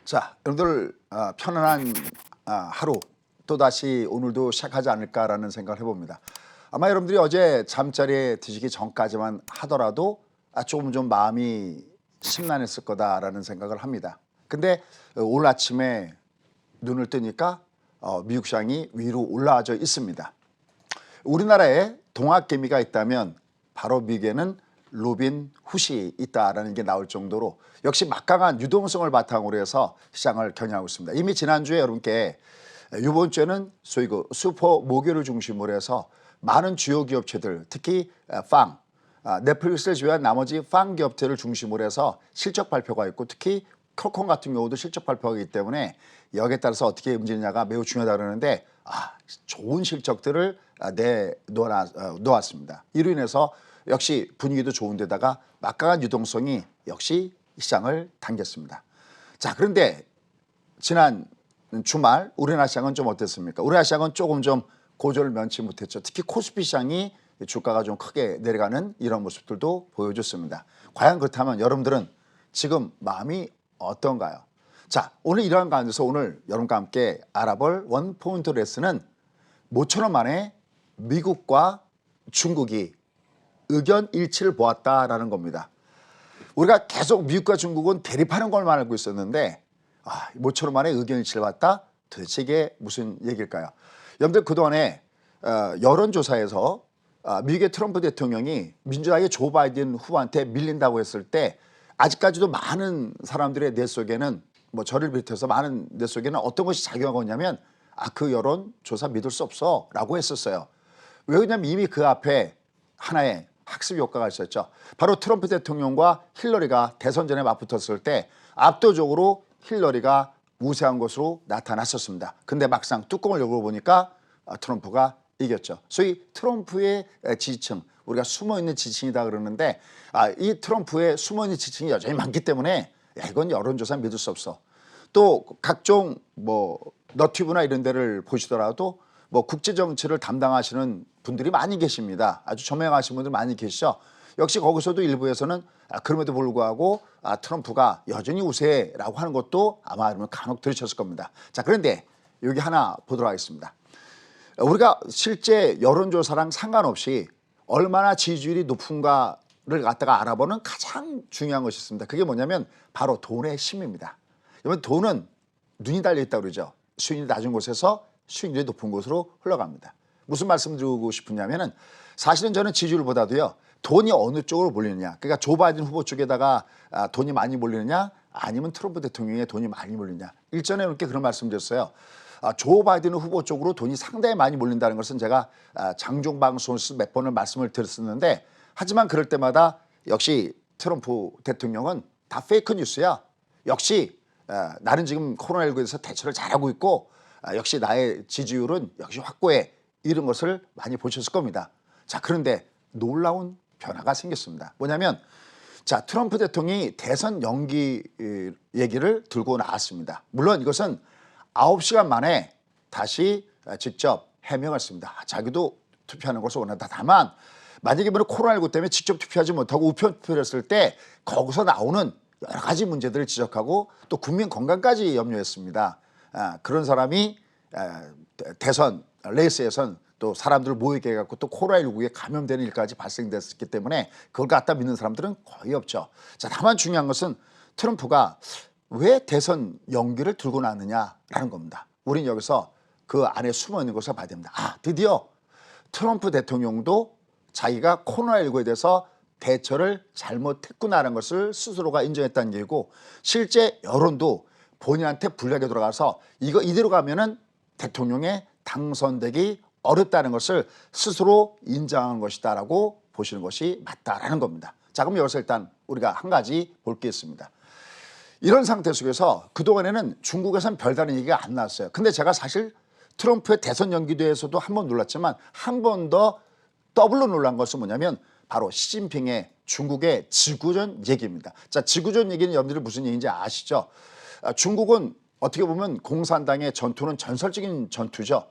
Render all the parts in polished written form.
자, 여러분들 편안한 하루 또다시 오늘도 시작하지 않을까라는 생각을 해봅니다. 아마 여러분들이 어제 잠자리에 드시기 전까지만 하더라도 조금 좀 마음이 심란했을 거다라는 생각을 합니다. 근데 오늘 아침에 눈을 뜨니까 미국 시장이 위로 올라와져 있습니다. 우리나라에 동학개미가 있다면 바로 미국에는 로빈 훗이 있다라는 게 나올 정도로 역시 막강한 유동성을 바탕으로 해서 시장을 겨냥하고 있습니다. 이미 지난주에 여러분께 이번 주에는 소위 그 슈퍼 모교를 중심으로 해서 많은 주요 기업체들, 특히 넷플릭스를 제외한 나머지 빵 기업체를 중심으로 해서 실적 발표가 있고, 특히 퀄컴 같은 경우도 실적 발표가 있기 때문에 여기에 따라서 어떻게 움직이냐가 매우 중요하다 그러는데 좋은 실적들을 놓았습니다. 이로 인해서 역시 분위기도 좋은데다가 막강한 유동성이 역시 시장을 당겼습니다. 자, 그런데 지난 주말 우리나라 시장은 좀 어땠습니까? 우리나라 시장은 조금 좀 고전을 면치 못했죠. 특히 코스피 시장이 주가가 좀 크게 내려가는 이런 모습들도 보여줬습니다. 과연 그렇다면 여러분들은 지금 마음이 어떤가요? 자, 오늘 이러한 가운데서 오늘 여러분과 함께 알아볼 원포인트 레슨은 모처럼 만에 미국과 중국이 의견 일치를 보았다라는 겁니다. 우리가 계속 미국과 중국은 대립하는 걸만 알고 있었는데 모처럼 만에 의견 일치를 봤다? 도대체 이게 무슨 얘기일까요? 여러분들 그동안에 여론조사에서 미국의 트럼프 대통령이 민주당의 조 바이든 후보한테 밀린다고 했을 때 아직까지도 많은 사람들의 뇌 속에는 저를 비롯해서 많은 뇌 속에는 어떤 것이 작용하고 있냐면 그 여론조사 믿을 수 없어 라고 했었어요. 왜 그러냐면 이미 그 앞에 하나의 학습 효과가 있었죠. 바로 트럼프 대통령과 힐러리가 대선 전에 맞붙었을 때 압도적으로 힐러리가 우세한 것으로 나타났었습니다. 근데 막상 뚜껑을 열어보니까 트럼프가 이겼죠. 소위 트럼프의 지지층, 우리가 숨어있는 지지층이다 그러는데 이 트럼프의 숨어있는 지지층이 여전히 많기 때문에 이건 여론조사 믿을 수 없어. 또 각종 너튜브나 이런 데를 보시더라도 국제정치를 담당하시는 분들이 많이 계십니다. 아주 저명하신 분들 많이 계시죠. 역시 거기서도 일부에서는 그럼에도 불구하고 트럼프가 여전히 우세라고 하는 것도 아마 여러분 간혹 들으셨을 겁니다. 자, 그런데 여기 하나 보도록 하겠습니다. 우리가 실제 여론조사랑 상관없이 얼마나 지지율이 높은가를 갖다가 알아보는 가장 중요한 것이 있습니다. 그게 뭐냐면 바로 돈의 힘입니다. 여러분, 돈은 눈이 달려있다고 그러죠. 수익이 낮은 곳에서 수익률이 높은 곳으로 흘러갑니다. 무슨 말씀 드리고 싶으냐면은 사실은 저는 지지율보다도요 돈이 어느 쪽으로 몰리느냐, 그러니까 조 바이든 후보 쪽에다가 돈이 많이 몰리느냐 아니면 트럼프 대통령의 돈이 많이 몰리느냐. 일전에 이렇게 그런 말씀 드렸어요. 조 바이든 후보 쪽으로 돈이 상당히 많이 몰린다는 것은 제가 장중 방송에서 몇 번을 말씀을 드렸었는데, 하지만 그럴 때마다 역시 트럼프 대통령은 다 페이크 뉴스야. 역시 나는 지금 코로나19에서 대처를 잘하고 있고 역시 나의 지지율은 역시 확고해, 이런 것을 많이 보셨을 겁니다. 자, 그런데 놀라운 변화가 생겼습니다. 뭐냐면 트럼프 대통령이 대선 연기 얘기를 들고 나왔습니다. 물론 이것은 9시간 만에 다시 직접 해명했습니다. 자기도 투표하는 것을 원한다. 다만 만약에 코로나19 때문에 직접 투표하지 못하고 우편 투표를 했을 때 거기서 나오는 여러 가지 문제들을 지적하고 또 국민 건강까지 염려했습니다. 그런 사람이 대선 레이스에선 또 사람들을 모이게 해갖고 또 코로나19에 감염되는 일까지 발생됐기 때문에 그걸 갖다 믿는 사람들은 거의 없죠. 자, 다만 중요한 것은 트럼프가 왜 대선 연기를 들고 나느냐라는 겁니다. 우린 여기서 그 안에 숨어있는 것을 봐야 됩니다. 드디어 트럼프 대통령도 자기가 코로나19에 대해서 대처를 잘못했구나라는 것을 스스로가 인정했다는 얘기고, 실제 여론도 본인한테 불리하게 돌아가서 이거 이대로 가면은 대통령에 당선되기 어렵다는 것을 스스로 인정한 것이다라고 보시는 것이 맞다라는 겁니다. 자, 그럼 여기서 일단 우리가 한 가지 볼 게 있습니다. 이런 상태 속에서 그동안에는 중국에선 별다른 얘기가 안 나왔어요. 근데 제가 사실 트럼프의 대선 연기대에서도 한 번 놀랐지만 한 번 더 더블로 놀란 것은 뭐냐면 바로 시진핑의 중국의 지구전 얘기입니다. 자, 지구전 얘기는 여러분들이 무슨 얘기인지 아시죠? 중국은 어떻게 보면 공산당의 전투는 전설적인 전투죠.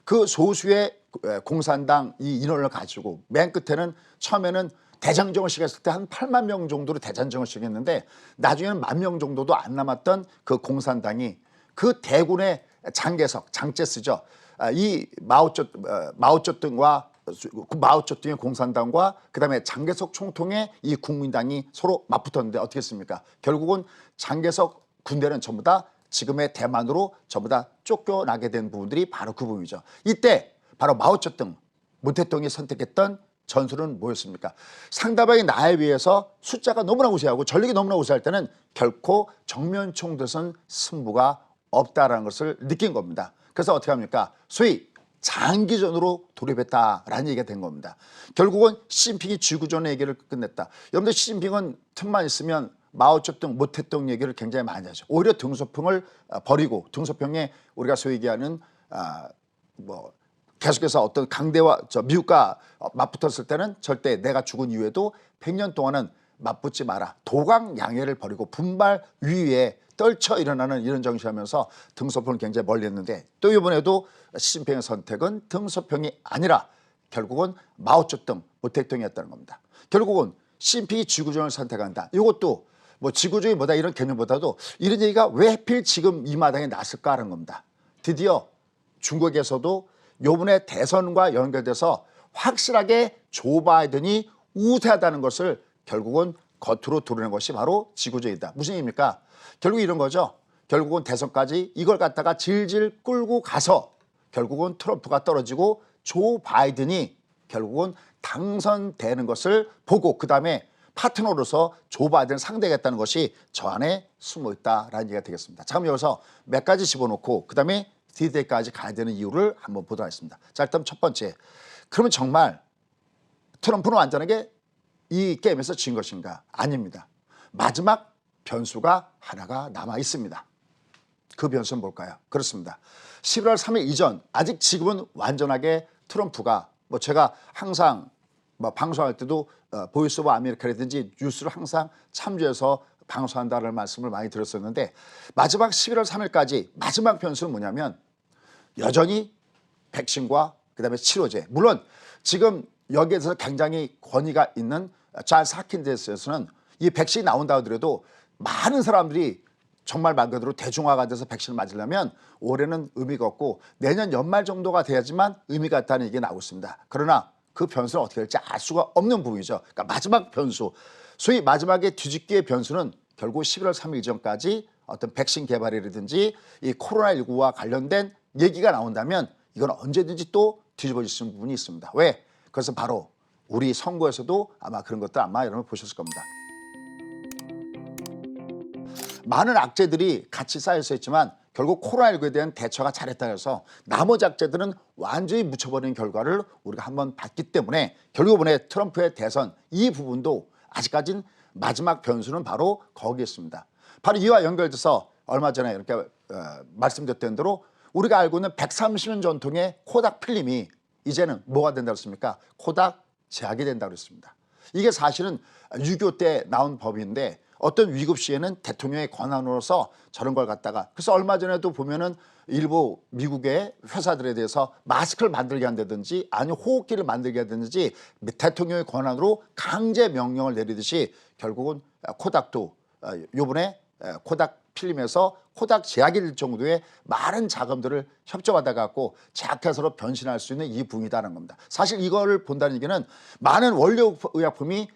그 소수의 공산당 이 인원을 가지고 맨 끝에는 처음에는 대장정을 시켰을 때 한 8만 명 정도로 대장정을 시켰는데 나중에는 1만 명 정도도 안 남았던 그 공산당이 그 대군의 장개석, 장제스죠. 이 마오쩌둥의 공산당과 그다음에 장개석 총통의 이 국민당이 서로 맞붙었는데 어떻게 했습니까? 결국은 장개석 군대는 전부 다 지금의 대만으로 전부 다 쫓겨나게 된 부분들이 바로 그 부분이죠. 이때 바로 마오쩌둥, 모택동이 선택했던 전술은 뭐였습니까? 상대방이 나에 비해서 숫자가 너무나 우세하고 전력이 너무나 우세할 때는 결코 정면 총대선 승부가 없다라는 것을 느낀 겁니다. 그래서 어떻게 합니까? 소위 장기전으로 돌입했다라는 얘기가 된 겁니다. 결국은 시진핑이 쥐구전의 얘기를 끝냈다. 여러분들 시진핑은 틈만 있으면 마오쩌둥, 모택동 얘기를 굉장히 많이 하죠. 오히려 등소평을 버리고 등소평에 우리가 소위 얘기하는 계속해서 어떤 강대와 미국과 맞붙었을 때는 절대 내가 죽은 이후에도 100년 동안은 맞붙지 마라. 도강양해를 버리고 분발 위에 떨쳐 일어나는 이런 정신하면서 등소평을 굉장히 멀리 했는데 또 이번에도 시진핑의 선택은 등소평이 아니라 결국은 마오쩌둥, 모택동이었다는 겁니다. 결국은 시진핑이 지구전을 선택한다. 이것도 지구전이 뭐다 이런 개념보다도 이런 얘기가 왜 하필 지금 이 마당에 났을까 하는 겁니다. 드디어 중국에서도 요번에 대선과 연결돼서 확실하게 조 바이든이 우세하다는 것을 결국은 겉으로 드러낸 것이 바로 지구전이다. 무슨 얘기입니까? 결국 이런 거죠. 결국은 대선까지 이걸 갖다가 질질 끌고 가서 결국은 트럼프가 떨어지고 조 바이든이 결국은 당선되는 것을 보고 그다음에 파트너로서 조 바이든을 상대하겠다는 것이 저 안에 숨어 있다라는 얘기가 되겠습니다. 자, 그럼 여기서 몇 가지 집어넣고 그다음에 디테일까지 가야 되는 이유를 한번 보도록 하겠습니다. 자, 일단 첫 번째. 그러면 정말 트럼프는 완전하게 이 게임에서 진 것인가? 아닙니다. 마지막 변수가 하나가 남아 있습니다. 그 변수는 뭘까요? 그렇습니다. 11월 3일 이전 아직 지금은 완전하게 트럼프가 제가 항상 방송할 때도 보이스 오브 아메리카라든지 뉴스를 항상 참조해서 방송한다는 말씀을 많이 드렸었는데 마지막 11월 3일까지 마지막 변수는 뭐냐면 여전히 백신과 그다음에 치료제. 물론 지금 여기에 대해서 굉장히 권위가 있는 찰스 하킨스에서는 이 백신이 나온다 하더라도 많은 사람들이 정말 말 그대로 대중화가 돼서 백신을 맞으려면 올해는 의미가 없고 내년 연말 정도가 돼야지만 의미가 있다는 얘기가 나오고 있습니다. 그러나 그 변수는 어떻게 될지 알 수가 없는 부분이죠. 그러니까 마지막 변수, 소위 마지막에 뒤집기의 변수는 결국 11월 3일 이전까지 어떤 백신 개발이라든지 이 코로나19와 관련된 얘기가 나온다면 이건 언제든지 또 뒤집어질 수 있는 부분이 있습니다. 왜? 그것은 바로 우리 선거에서도 아마 그런 것들 아마 여러분 보셨을 겁니다. 많은 악재들이 같이 쌓여서 있지만 결국 코로나19에 대한 대처가 잘했다 해서 나머지 악재들은 완전히 묻혀버리는 결과를 우리가 한번 봤기 때문에 결국 이번에 트럼프의 대선 이 부분도 아직까지는 마지막 변수는 바로 거기에 있습니다. 바로 이와 연결돼서 얼마 전에 이렇게 말씀드렸던 대로 우리가 알고 있는 130년 전통의 코닥 필름이 이제는 뭐가 된다고 했습니까? 코닥 제약이 된다고 했습니다. 이게 사실은 6.25 때 나온 법인데 어떤 위급 시에는 대통령의 권한으로서 저런 걸 갖다가 그래서 얼마 전에도 보면은 일부 미국의 회사들에 대해서 마스크를 만들게 한다든지 아니면 호흡기를 만들게 한다든지 대통령의 권한으로 강제 명령을 내리듯이 결국은 코닥도 요번에 코닥 필름에서 코닥 제약이 될 정도의 많은 자금들을 협조받아 갖고 제약회사로 변신할 수 있는 이 부분이다는 겁니다. 사실 이거를 본다는 얘기는 많은 원료의약품이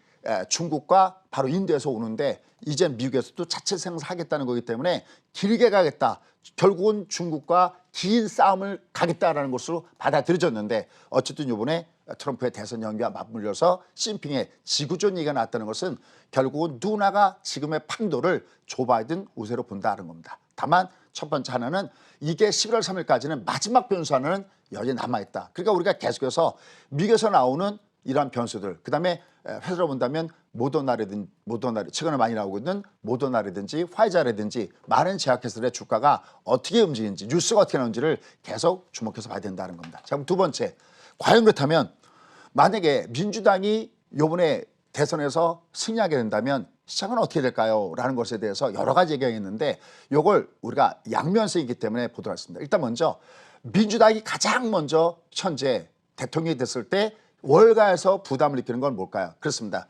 중국과 바로 인도에서 오는데 이젠 미국에서도 자체 생산하겠다는 거기 때문에 길게 가겠다. 결국은 중국과 긴 싸움을 가겠다라는 것으로 받아들여졌는데 어쨌든 이번에 트럼프의 대선 연기와 맞물려서 시진핑의 지구촌 얘기가 나왔다는 것은 결국은 누나가 지금의 판도를 조 바이든 우세로 본다는 겁니다. 다만 첫 번째 하나는 이게 11월 3일까지는 마지막 변수 하나는 여전히 남아있다. 그러니까 우리가 계속해서 미국에서 나오는 이러한 변수들 그다음에 회사로 본다면 모더나라든지 최근에 많이 나오고 있는 모더나라든지 화이자라든지 많은 제약회사들의 주가가 어떻게 움직이는지 뉴스가 어떻게 나오는지를 계속 주목해서 봐야 된다는 겁니다. 자, 그럼 두 번째 과연 그렇다면 만약에 민주당이 이번에 대선에서 승리하게 된다면 시장은 어떻게 될까요? 라는 것에 대해서 여러 가지 얘기가 있는데 이걸 우리가 양면성이기 때문에 보도록 하겠습니다. 일단 먼저 민주당이 가장 먼저 현재 대통령이 됐을 때 월가에서 부담을 느끼는 건 뭘까요? 그렇습니다.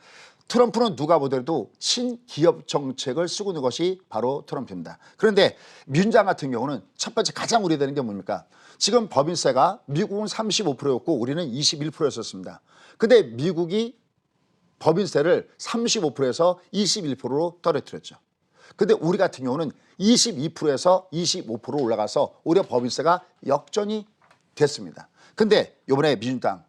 트럼프는 누가 보더라도 친기업 정책을 쓰고 있는 것이 바로 트럼프입니다. 그런데 민주당 같은 경우는 첫 번째 가장 우려되는 게 뭡니까? 지금 법인세가 미국은 35%였고 우리는 21%였었습니다. 근데 미국이 법인세를 35%에서 21%로 떨어뜨렸죠. 근데 우리 같은 경우는 22%에서 25% 올라가서 오히려 법인세가 역전이 됐습니다. 근데 이번에 민주당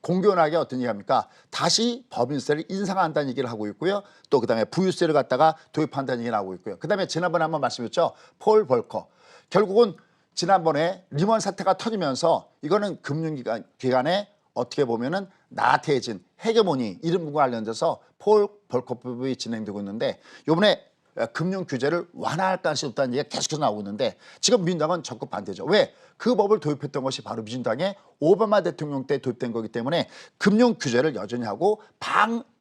공교하게 어떤 얘기합니까? 다시 법인세를 인상한다는 얘기를 하고 있고요. 또 그다음에 부유세를 갖다가 도입한다는 얘기를 하고 있고요. 그다음에 지난번에 한번 말씀드렸죠. 폴 벌커. 결국은 지난번에 리먼 사태가 터지면서 이거는 금융기관에 어떻게 보면은 나태해진 헤게모니 이런 부분과 관련돼서 폴 벌커법이 진행되고 있는데 이번에 금융 규제를 완화할 가능성이 없다는 얘기가 계속해서 나오고 있는데 지금 민주당은 적극 반대죠. 왜? 그 법을 도입했던 것이 바로 민주당의 오바마 대통령 때 도입된 거기 때문에 금융 규제를 여전히 하고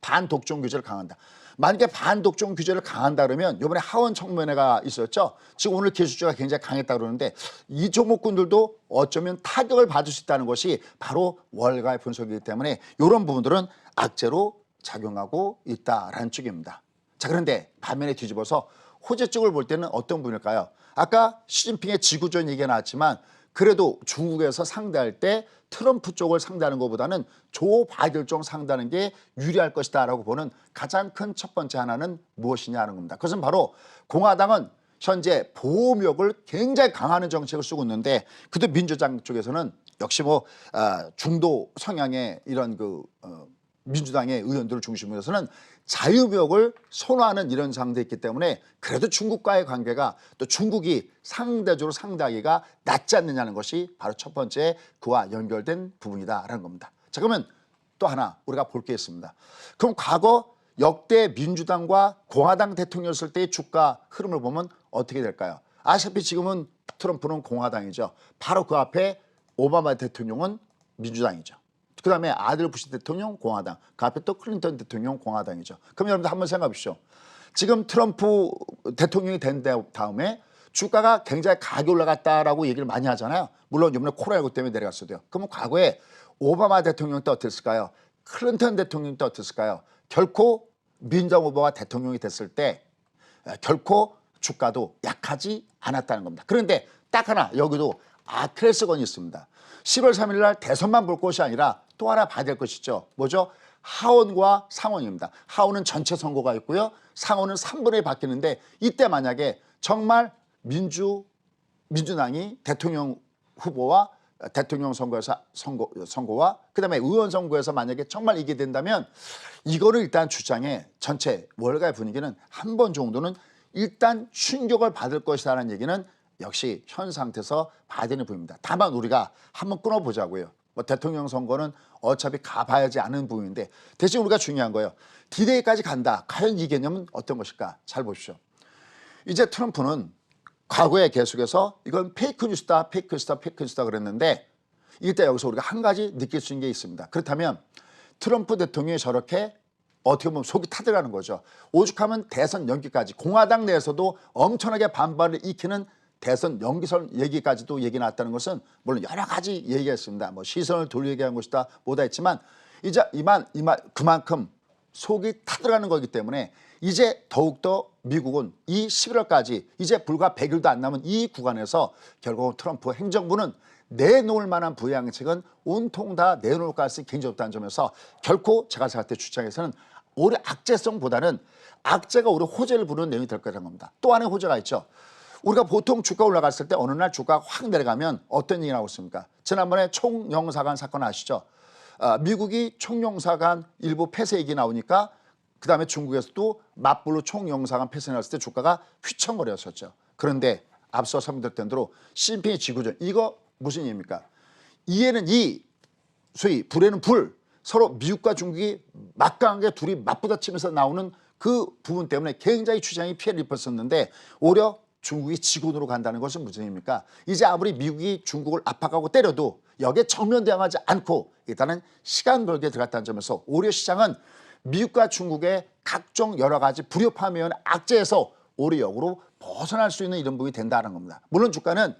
반독점 규제를 강한다. 만약에 반독점 규제를 강한다 그러면 이번에 하원 청문회가 있었죠. 지금 오늘 기술주가 굉장히 강했다 그러는데 이 종목군들도 어쩌면 타격을 받을 수 있다는 것이 바로 월가의 분석이기 때문에 이런 부분들은 악재로 작용하고 있다라는 쪽입니다. 자, 그런데 반면에 뒤집어서 호재 쪽을 볼 때는 어떤 분일까요? 아까 시진핑의 지구전 얘기가 나왔지만 그래도 중국에서 상대할 때 트럼프 쪽을 상대하는 것보다는 조 바이든 쪽 상대하는 게 유리할 것이다라고 보는 가장 큰 첫 번째 하나는 무엇이냐 하는 겁니다. 그것은 바로 공화당은 현재 보호력을 굉장히 강화하는 정책을 쓰고 있는데 그도 민주당 쪽에서는 역시 뭐 중도 성향의 이런 민주당의 의원들을 중심으로 해서는 자유무역을 선호하는 이런 상황도 있기 때문에 그래도 중국과의 관계가 또 중국이 상대적으로 상대하기가 낫지 않느냐는 것이 바로 첫 번째 그와 연결된 부분이다라는 겁니다. 자, 그러면 또 하나 우리가 볼 게 있습니다. 그럼 과거 역대 민주당과 공화당 대통령이었을 때의 주가 흐름을 보면 어떻게 될까요? 아시다시피 지금은 트럼프는 공화당이죠. 바로 그 앞에 오바마 대통령은 민주당이죠. 그 다음에 아들 부시 대통령 공화당, 그 앞에 또 클린턴 대통령 공화당이죠. 그럼 여러분들 한번 생각해 보십시오. 지금 트럼프 대통령이 된 다음에 주가가 굉장히 가격이 올라갔다라고 얘기를 많이 하잖아요. 물론 이번에 코로나19 때문에 내려갔어도요. 그러면 과거에 오바마 대통령 때 어땠을까요? 클린턴 대통령 때 어땠을까요? 결코 민주당 후보가 대통령이 됐을 때 결코 주가도 약하지 않았다는 겁니다. 그런데 딱 하나 여기도 아킬레스건이 있습니다. 10월 3일 날 대선만 볼 것이 아니라 또 하나 봐야 될 것이 있죠. 뭐죠? 하원과 상원입니다. 하원은 전체 선거가 있고요. 상원은 3분의 1 바뀌는데 이때 만약에 정말 민주당이 대통령 후보와 대통령 선거와 그다음에 의원 선거에서 만약에 정말 이기게 된다면 이거를 일단 주장에 전체 월가의 분위기는 한 번 정도는 일단 충격을 받을 것이라는 얘기는 역시 현 상태에서 봐야 되는 부분입니다. 다만 우리가 한번 끊어보자고요. 뭐 대통령 선거는 어차피 가봐야지 않은 부분인데 대신 우리가 중요한 거예요. D-Day까지 간다. 과연 이 개념은 어떤 것일까? 잘 보십시오. 이제 트럼프는 과거에 계속해서 이건 페이크 뉴스다, 페이크 뉴스다, 페이크 뉴스다 그랬는데 이때 여기서 우리가 한 가지 느낄 수 있는 게 있습니다. 그렇다면 트럼프 대통령이 저렇게 어떻게 보면 속이 타들어가는 거죠. 오죽하면 대선 연기까지 공화당 내에서도 엄청나게 반발을 일으키는 대선 연기설 얘기까지도 얘기 나왔다는 것은 물론 여러 가지 얘기가 있습니다. 뭐 시선을 돌리게 한 것이다 뭐다 했지만 이제 그만큼 속이 타들어가는 거기 때문에 이제 더욱더 미국은 이 11월까지 이제 불과 100일도 안 남은 이 구간에서 결국 트럼프 행정부는 내놓을 만한 부양책은 온통 다 내놓을 가능성이 굉장히 없다는 점에서 결코 제가 생각할 때 주장에서는 오히려 악재성보다는 악재가 오히려 호재를 부르는 내용이 될 거라는 겁니다. 또 하나의 호재가 있죠. 우리가 보통 주가 올라갔을 때 어느 날 주가가 확 내려가면 어떤 얘기 나오고 있습니까? 지난번에 총영사관 사건 아시죠? 미국이 총영사관 일부 폐쇄 얘기 나오니까 그다음에 중국에서도 맞불로 총영사관 폐쇄 났을 때 주가가 휘청거렸었죠. 그런데 앞서 설명드렸던 대로 시진핑의 지구전 이거 무슨 얘기입니까? 이에는 이 소위 불에는 불 서로 미국과 중국이 막강하게 둘이 맞부딪히면서 나오는 그 부분 때문에 굉장히 추장이 피해를 입었었는데 오히려 중국이 지구온으로 간다는 것은 무슨 얘기입니까? 이제 아무리 미국이 중국을 압박하고 때려도 여기에 정면 대응하지 않고 일단은 시간 벌기에 들어갔다는 점에서 오히려 시장은 미국과 중국의 각종 여러 가지 불협화면 악재에서 오히려 역으로 벗어날 수 있는 이런 부분이 된다는 겁니다. 물론 주가는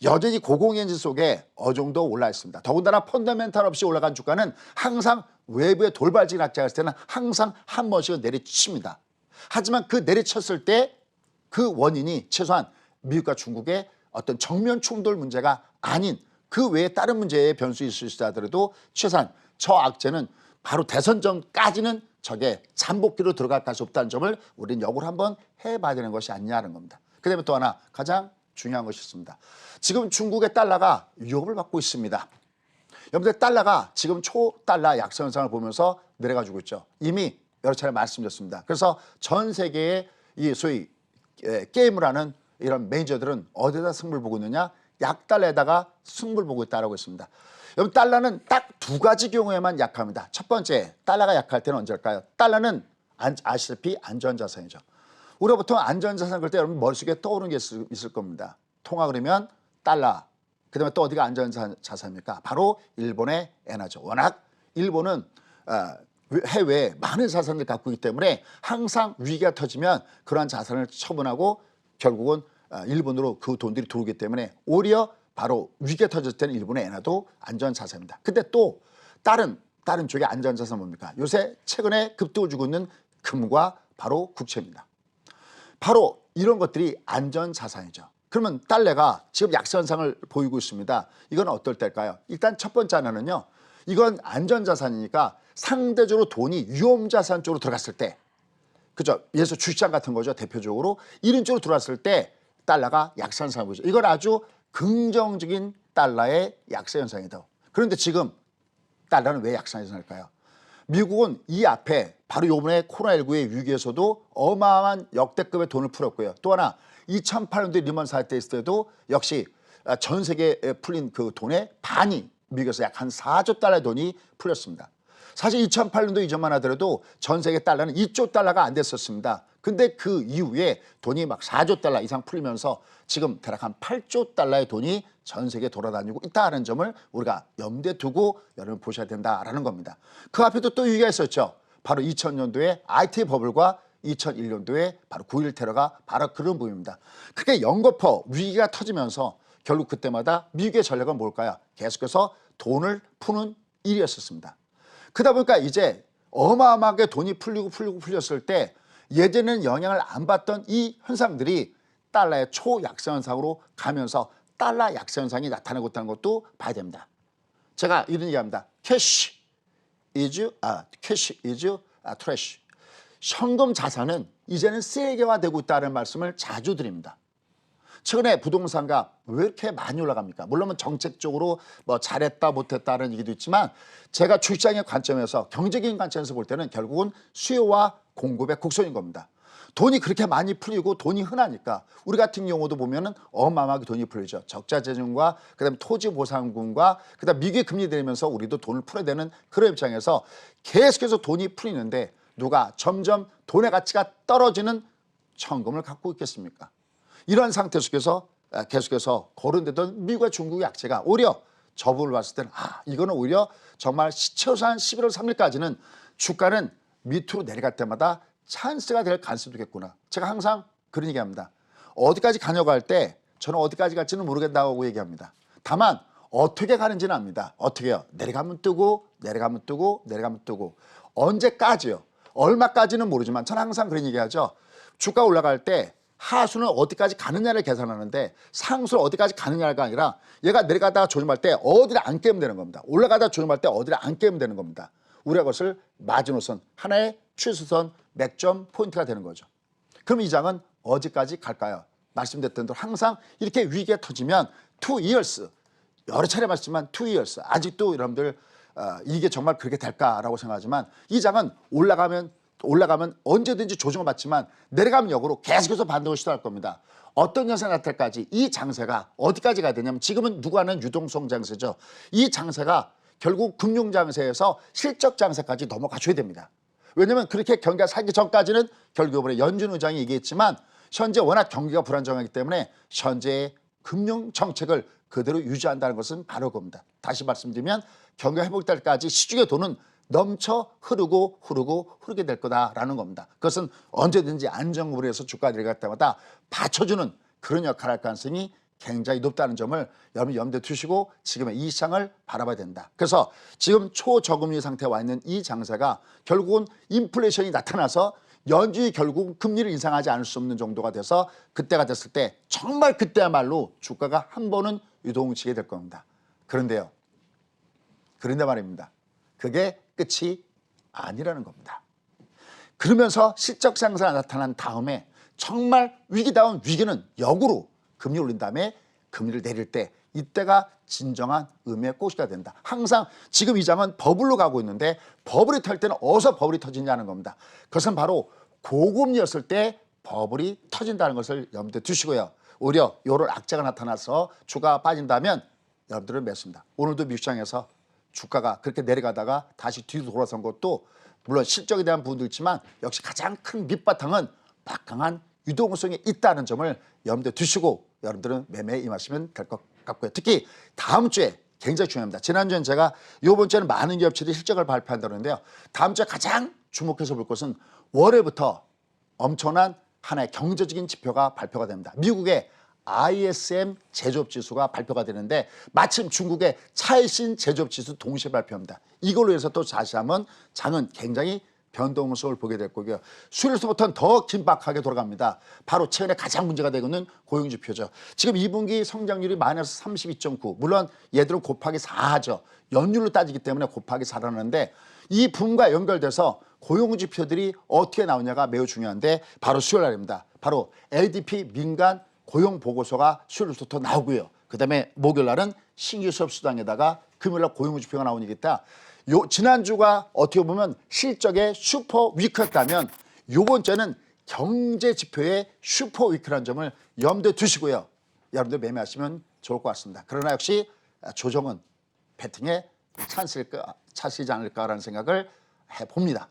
여전히 고공행진 속에 어느 정도 올라 있습니다. 더군다나 펀더멘탈 없이 올라간 주가는 항상 외부의 돌발적인 악재가 있을 때는 항상 한 번씩은 내리칩니다. 하지만 그 내리쳤을 때 그 원인이 최소한 미국과 중국의 어떤 정면 충돌 문제가 아닌 그 외에 다른 문제의 변수 있을 수 하더라도 최소한 저 악재는 바로 대선 전까지는 저게 잠복기로 들어갈 가능성이 없다는 점을 우리는 역으로 한번 해봐야 되는 것이 아니냐는 겁니다. 그다음에 또 하나 가장 중요한 것이 있습니다. 지금 중국의 달러가 위협을 받고 있습니다. 여러분들 달러가 지금 초달러 약세 현상을 보면서 내려가지고 있죠. 이미 여러 차례 말씀드렸습니다. 그래서 전 세계의 이 소위 게임을 하는 이런 메이저들은 어디다 승부를 보고 있느냐? 약달러에다가 승부를 보고 있다고 했습니다. 여러분 달러는 딱 두 가지 경우에만 약합니다. 첫 번째, 달러가 약할 때는 언제일까요? 달러는 아시다시피 안전자산이죠. 우리가 보통 안전자산 그럴 때 여러분 머릿속에 떠오르는 게 있을 겁니다. 통화 그러면 달러, 그 다음에 또 어디가 안전자산입니까? 바로 일본의 엔화죠. 워낙 일본은 해외에 많은 자산을 갖고 있기 때문에 항상 위기가 터지면 그러한 자산을 처분하고 결국은 일본으로 그 돈들이 들어오기 때문에 오히려 바로 위기가 터졌을 때는 일본의 엔화도 안전자산입니다. 근데 또 다른 쪽의 안전자산 뭡니까? 요새 최근에 급등을 주고 있는 금과 바로 국채입니다. 바로 이런 것들이 안전자산이죠. 그러면 달러가 지금 약세 현상을 보이고 있습니다. 이건 어떨 때일까요? 일단 첫 번째 하나는요. 이건 안전자산이니까 상대적으로 돈이 위험자산 쪽으로 들어갔을 때, 그죠? 예를 들어서 주식시장 같은 거죠. 대표적으로 이런 쪽으로 들어왔을 때 달러가 약세 현상을 보이죠. 이건 아주 긍정적인 달러의 약세 현상이다. 그런데 지금 달러는 왜 약세 현상일까요? 미국은 이 앞에 바로 요번에 코로나19의 위기에서도 어마어마한 역대급의 돈을 풀었고요. 또 하나 2008년도에 리먼 사태 있을 때도 역시 전 세계에 풀린 그 돈의 반이 미국에서 약 한 4조 달러의 돈이 풀렸습니다. 사실 2008년도 이전만 하더라도 전 세계 달러는 2조 달러가 안 됐었습니다. 근데 그 이후에 돈이 막 4조 달러 이상 풀리면서 지금 대략 한 8조 달러의 돈이 전 세계에 돌아다니고 있다는 점을 우리가 염두에 두고 여러분 보셔야 된다라는 겁니다. 그 앞에도 또 위기가 있었죠. 바로 2000년도에 IT 버블과 2001년도에 바로 9.11 테러가 바로 그런 부분입니다. 그게 연거푸 위기가 터지면서 결국 그때마다 미국의 전략은 뭘까요? 계속해서 돈을 푸는 일이었었습니다. 그러다 보니까 이제 어마어마하게 돈이 풀렸을 때 예전에는 영향을 안 받던 이 현상들이 달러의 초약세 현상으로 가면서 달러 약세 현상이 나타나고 있다는 것도 봐야 됩니다. 제가 이런 얘기합니다. 캐시 is trash. 현금 자산은 이제는 쓰레기화되고 있다는 말씀을 자주 드립니다. 최근에 부동산가 왜 이렇게 많이 올라갑니까? 물론 정책적으로 뭐 잘했다 못했다는 얘기도 있지만 제가 주식시장의 관점에서 경제적인 관점에서 볼 때는 결국은 수요와 공급의 곡선인 겁니다. 돈이 그렇게 많이 풀리고 돈이 흔하니까 우리 같은 경우도 보면은 어마어마하게 돈이 풀리죠. 적자재정과 그다음에 토지보상금과 그다음 미국의 금리 내리면서 우리도 돈을 풀어야 되는 그런 입장에서 계속해서 돈이 풀리는데 누가 점점 돈의 가치가 떨어지는 현금을 갖고 있겠습니까? 이런 상태 속에서 계속해서 거론되던 미국과 중국의 약세가 오히려 저분을 봤을 때는 이거는 오히려 정말 최소한 11월 3일까지는 주가는 밑으로 내려갈 때마다 찬스가 될 가능성도 있겠구나. 제가 항상 그런 얘기합니다. 어디까지 가냐고 할 때 저는 어디까지 갈지는 모르겠다고 얘기합니다. 다만 어떻게 가는지는 압니다. 어떻게요? 내려가면 뜨고 내려가면 뜨고 내려가면 뜨고 언제까지요? 얼마까지는 모르지만 저는 항상 그런 얘기하죠. 주가 올라갈 때 하수는 어디까지 가느냐를 계산하는데 상수는 어디까지 가느냐가 아니라 얘가 내려가다가 조심할 때 어디를 안 깨면 되는 겁니다. 올라가다가 조심할 때 어디를 안 깨면 되는 겁니다. 우리가 그것을 마지노선, 하나의 취수선, 맥점 포인트가 되는 거죠. 그럼 이 장은 어디까지 갈까요? 말씀드렸던 대로 항상 이렇게 위기가 터지면 2 years, 여러 차례 말씀만 2 years, 아직도 여러분들 이게 정말 그렇게 될까라고 생각하지만 이 장은 올라가면 언제든지 조정을 받지만 내려가면 역으로 계속해서 반등을 시도할 겁니다. 어떤 현상이 나타날까지 이 장세가 어디까지 가야 되냐면 지금은 누가 하는 유동성 장세죠. 이 장세가 결국 금융 장세에서 실적 장세까지 넘어가줘야 됩니다. 왜냐하면 그렇게 경기가 살기 전까지는 결국 이번에 연준 의장이 얘기했지만 현재 워낙 경기가 불안정하기 때문에 현재의 금융 정책을 그대로 유지한다는 것은 바로 그겁니다. 다시 말씀드리면 경기가 회복될 때까지 시중의 돈은 넘쳐 흐르게 될 거다라는 겁니다. 그것은 언제든지 안정구를 해서 주가 내려갈 때마다 받쳐주는 그런 역할을 할 가능성이 굉장히 높다는 점을 여러분 염두에 두시고 지금의 이 시장을 바라봐야 된다. 그래서 지금 초저금리 상태에 와 있는 이 장세가 결국은 인플레이션이 나타나서 연준이 결국 금리를 인상하지 않을 수 없는 정도가 돼서 그때가 됐을 때 정말 그때야말로 주가가 한 번은 유동치게 될 겁니다. 그런데 말입니다. 그게 끝이 아니라는 겁니다. 그러면서 실적 상승이 나타난 다음에 정말 위기다운 위기는 역으로 금리 올린 다음에 금리를 내릴 때 이때가 진정한 의미의 꽃이가 된다. 항상 지금 이 장은 버블로 가고 있는데 버블이 털 때는 어디서 버블이 터지냐는 겁니다. 그것은 바로 고금리였을 때 버블이 터진다는 것을 염두에 두시고요. 오히려 이런 악재가 나타나서 주가가 빠진다면 여러분들은 매수입니다. 오늘도 미국시장에서 주가가 그렇게 내려가다가 다시 뒤로 돌아선 것도 물론 실적에 대한 부분도 있지만 역시 가장 큰 밑바탕은 막강한 유동성이 있다는 점을 염두에 두시고 여러분들은 매매에 임하시면 될 것 같고요. 특히 다음 주에 굉장히 중요합니다. 지난주엔 제가 이번 주에는 많은 기업들이 실적을 발표한다고 하는데요. 다음 주에 가장 주목해서 볼 것은 월요일부터 엄청난 하나의 경제적인 지표가 발표가 됩니다. 미국의 ISM 제조업지수가 발표가 되는데 마침 중국의 차이신 제조업지수 동시에 발표합니다. 이걸로 해서 또 다시 한번 장은 굉장히 변동성을 보게 될 거고요. 수요일부터는 더 긴박하게 돌아갑니다. 바로 최근에 가장 문제가 되고 있는 고용지표죠. 지금 2분기 성장률이 마이너스 32.9. 물론 얘들은 곱하기 4하죠. 연율로 따지기 때문에 곱하기 4라는데 이 부분과 연결돼서 고용지표들이 어떻게 나오냐가 매우 중요한데 바로 수요일 날입니다. 바로 LDP 민간 고용보고서가 수요일부터 나오고요. 그다음에 목요일 날은 신규 수업 수당에다가 금요일 날 고용지표가 나오니까 지난주가 어떻게 보면 실적의 슈퍼 위크였다면 이번 주는 경제 지표의 슈퍼 위크라는 점을 염두에 두시고요. 여러분들 매매하시면 좋을 것 같습니다. 그러나 역시 조정은 배팅에 찬스이지 않을까라는 생각을 해봅니다.